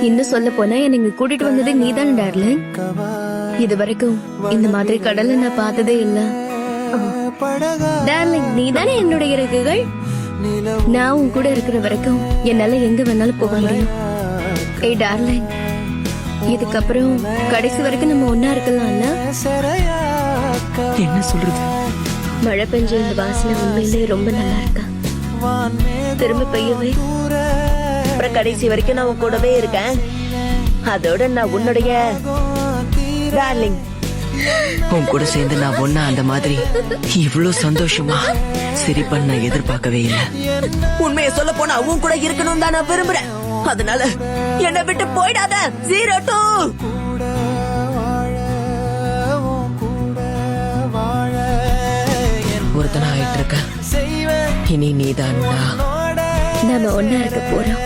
இன்னும் சொல்ல போனா என்னை கூட்டிட்டு வந்ததே நீதானே டார்லிங். இது வரைக்கும் இந்த மாதிரி கடலை நான் பார்த்ததே இல்ல. டார்லிங், நீதானே என்னுடைய இறகுகள். நான் உன் கூட இருக்கிற வரைக்கும் என்னால எங்க வேணாலும் போக முடியும். ஏய் டார்லிங், இதுக்கப்புறம் கடைசி வரைக்கும் நம்ம ஒன்னா இருக்கலாம்ல? என்ன சொல்றது? மழை பெஞ்ச இந்த வாசனை உண்மையிலே ரொம்ப நல்லா இருக்கா. திரும்ப பெய்யவே. அப்புறம் கடைசி வரைக்கும் நான் உன் கூடவே இருக்கேன். அதோட நான் உன்னுடைய டார்லிங். உன் கூட சேர்ந்து நான் ஒன்னா அந்த மாதிரி இவ்வளவு சந்தோஷமா சிரிப்பா நான் எதிர்பார்க்கவே இல்லை. உண்மையை சொல்ல போனா உன் கூட இருக்கணும் தான் நான் விரும்புறேன். அதனால என்னை விட்டு போயிடாத. 02 ஒருத்தனா ஆயிட்டு இருக்க. இனி நீதான் நாம ஒன்னா இருக்க போறோம்.